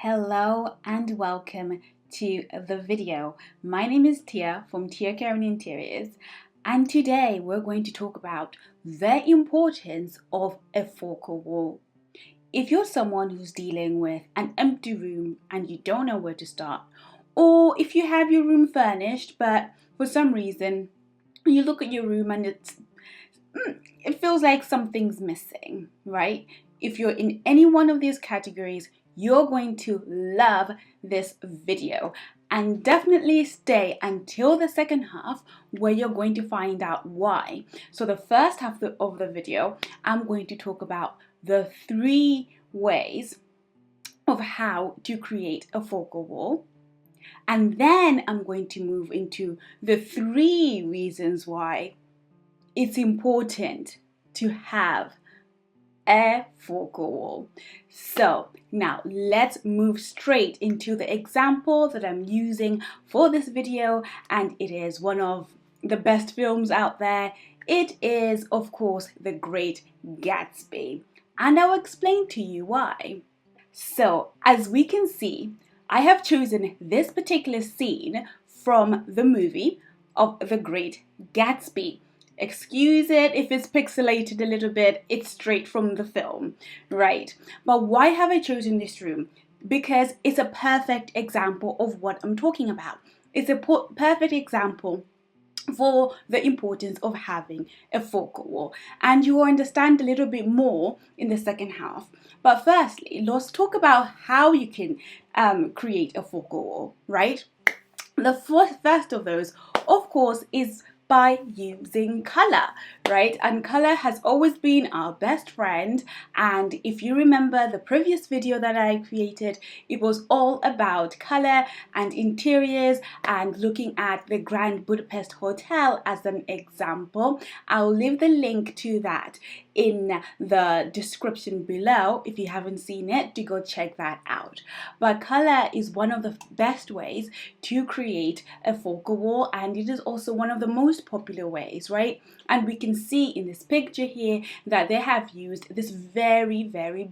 Hello and welcome to the video. My name is Tia from Tia Karen Interiors, and today we're going to talk about the importance of a focal wall. If you're someone who's dealing with an empty room and you don't know where to start, or if you have your room furnished but for some reason you look at your room and it feels like something's missing, right? If you're in any one of these categories, you're going to love this video, and definitely stay until the second half where you're going to find out why. So the first half of the video, I'm going to talk about the 3 ways of how to create a focal wall. And then I'm going to move into the 3 reasons why it's important to have a focal wall. So now let's move straight into the example that I'm using for this video, and it is one of the best films out there. It is, of course, The Great Gatsby, and I'll explain to you why. So as we can see, I have chosen this particular scene from the movie of The Great Gatsby. Excuse it if it's pixelated a little bit, it's straight from the film, right? But why have I chosen this room? Because it's a perfect example of what I'm talking about. It's a perfect example for the importance of having a focal wall, and you will understand a little bit more in the second half. But firstly, let's talk about how you can create a focal wall, right? The first of those, of course, is by using color, right? And color has always been our best friend. And if you remember the previous video that I created, it was all about color and interiors and looking at the Grand Budapest Hotel as an example. I'll leave the link to that in the description below. If you haven't seen it, do go check that out. But color is one of the best ways to create a focal wall, and it is also one of the most popular ways, right? And we can see in this picture here that they have used this very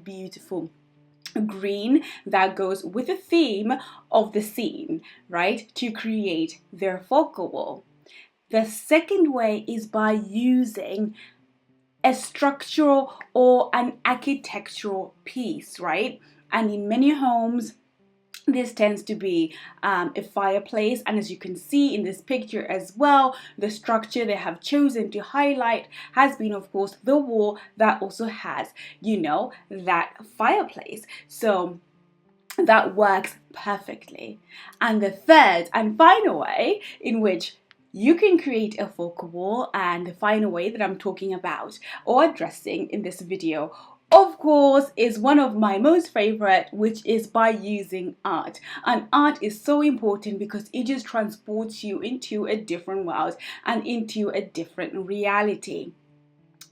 beautiful green that goes with the theme of the scene, right, to create their focal wall. The second way is by using a structural or an architectural piece, right? And in many homes, this tends to be a fireplace, and as you can see in this picture as well, the structure they have chosen to highlight has been, of course, the wall that also has, that fireplace. So that works perfectly. And the third and final way in which you can create a focal wall, and the final way that I'm talking about or addressing in this video, of course, is one of my most favorite, which is by using art. And art is so important because it just transports you into a different world and into a different reality,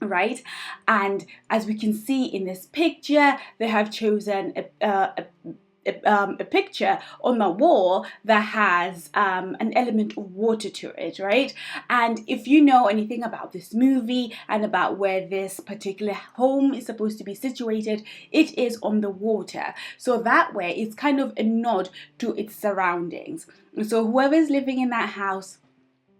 right? And as we can see in this picture, they have chosen a picture on the wall that has an element of water to it, right? And if you know anything about this movie and about where this particular home is supposed to be situated, it is on the water. So that way, it's kind of a nod to its surroundings. So whoever is living in that house,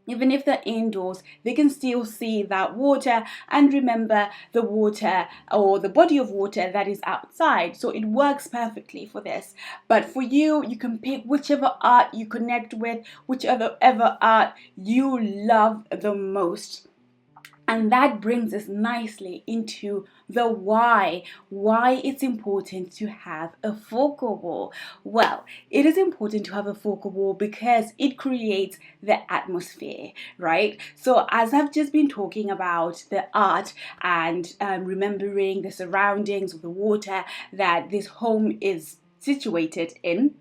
even if they're indoors, they can still see that water and remember the water or the body of water that is outside. So it works perfectly for this. But for you, you can pick whichever art you connect with, whichever art you love the most. And that brings us nicely into the why it's important to have a focal wall. Well, it is important to have a focal wall because it creates the atmosphere, right? So as I've just been talking about the art and remembering the surroundings of the water that this home is situated in,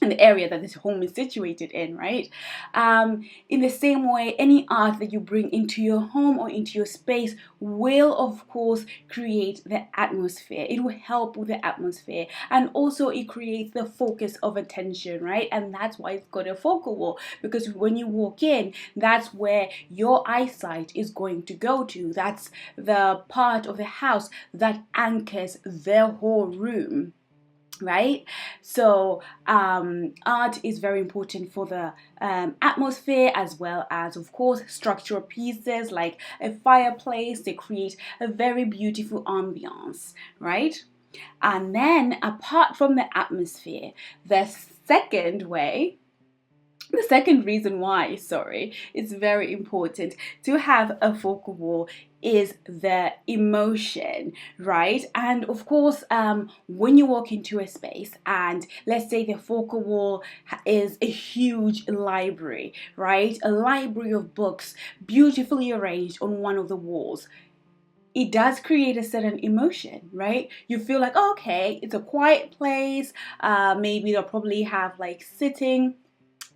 the area that this home is situated in, right? In the same way, any art that you bring into your home or into your space will, of course, create the atmosphere. It will help with the atmosphere, and also it creates the focus of attention, right? And that's why it's got a focal wall, because when you walk in, that's where your eyesight is going to go to. That's the part of the house that anchors the whole room. right? So art is very important for the atmosphere, as well as, of course, structural pieces like a fireplace. They create a very beautiful ambiance, right? And then apart from the atmosphere, the second way, the second reason why, sorry, it's very important to have a focal wall is the emotion, right? And of course, when you walk into a space and let's say the focal wall is a huge library, right? A library of books beautifully arranged on one of the walls. It does create a certain emotion, right? You feel like, oh, okay, it's a quiet place. Maybe they'll probably have like sitting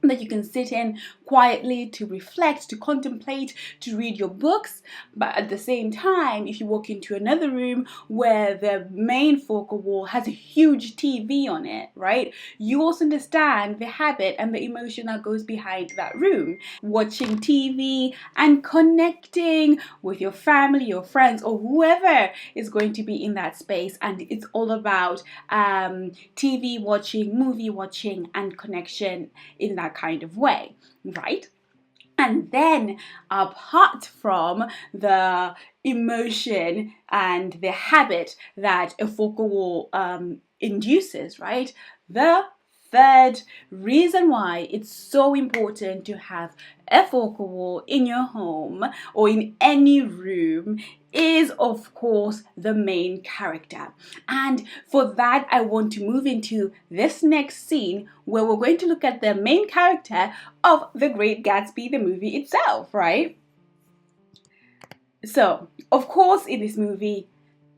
that you can sit in quietly to reflect, to contemplate, to read your books. But at the same time, if you walk into another room where the main focal wall has a huge TV on it, right? You also understand the habit and the emotion that goes behind that room. Watching TV and connecting with your family, your friends, or whoever is going to be in that space. And it's all about TV watching, movie watching, and connection in that kind of way, right? And then, apart from the emotion and the habit that a focal wall induces, right? The third reason why it's so important to have a focal wall in your home or in any room is, of course, the main character. And for that, I want to move into this next scene where we're going to look at the main character of The Great Gatsby, the movie itself, right? So, of course, in this movie,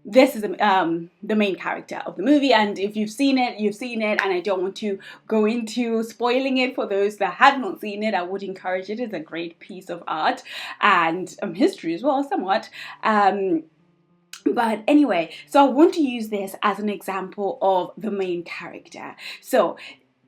this is the main character of the movie, and if you've seen it, you've seen it, and I don't want to go into spoiling it for those that have not seen it. I would encourage it. It's a great piece of art and history as well, somewhat. But anyway, so I want to use this as an example of the main character. So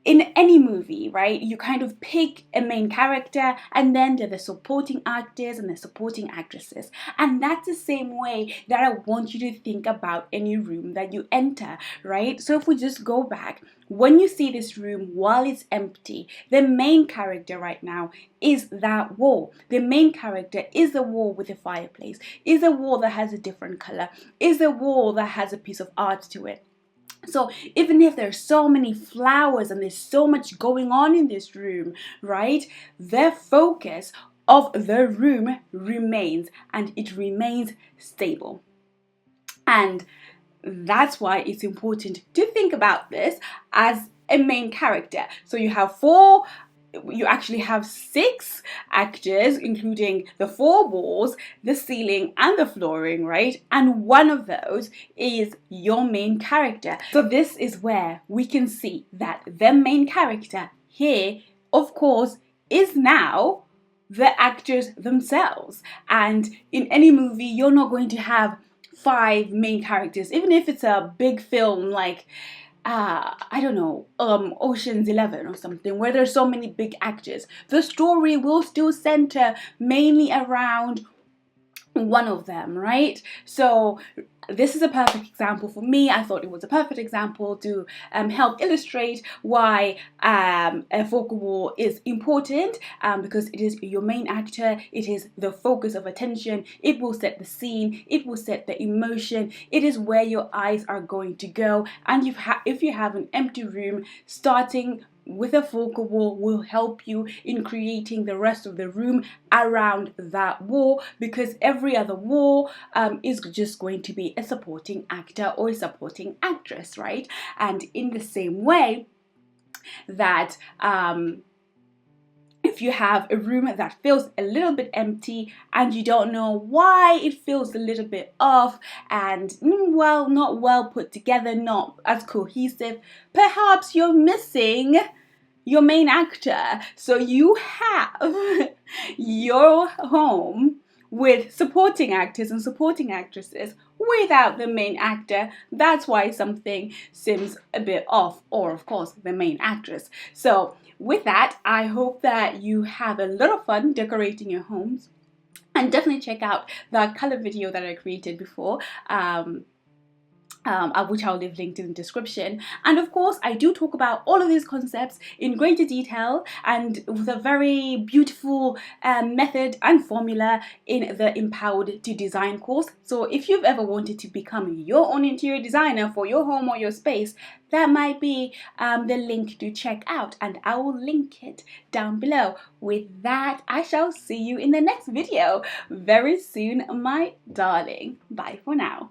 in any movie, right, you kind of pick a main character and then there are the supporting actors and the supporting actresses. And that's the same way that I want you to think about any room that you enter, right? So if we just go back, when you see this room while it's empty, the main character right now is that wall. The main character is a wall with a fireplace, is a wall that has a different color, is a wall that has a piece of art to it. So even if there's so many flowers and there's so much going on in this room, right, the focus of the room remains, and it remains stable. And that's why it's important to think about this as a main character. So you actually have 6 actors, including the 4 walls, the ceiling, and the flooring, right? And one of those is your main character. So this is where we can see that the main character here, of course, is now the actors themselves. And in any movie, you're not going to have 5 main characters, even if it's a big film like I don't know, Ocean's 11 or something, where there's so many big actors. The story will still center mainly around one of them, right? So this is a perfect example for me. I thought it was a perfect example to help illustrate why a focal wall is important, because it is your main actor, it is the focus of attention, it will set the scene, it will set the emotion, it is where your eyes are going to go. And if you have an empty room, starting with a focal wall will help you in creating the rest of the room around that wall, because every other wall is just going to be a supporting actor or a supporting actress, right? And in the same way that if you have a room that feels a little bit empty and you don't know why it feels a little bit off and, well, not well put together, not as cohesive, perhaps you're missing your main actor. So you have your home with supporting actors and supporting actresses without the main actor. That's why something seems a bit off, or of course the main actress. So with that, I hope that you have a lot of fun decorating your homes, and definitely check out the color video that I created before. which I'll leave linked in the description. And of course, I do talk about all of these concepts in greater detail and with a very beautiful method and formula in the Empowered to Design course. So if you've ever wanted to become your own interior designer for your home or your space, that might be the link to check out, and I will link it down below. With that, I shall see you in the next video very soon, my darling. Bye for now.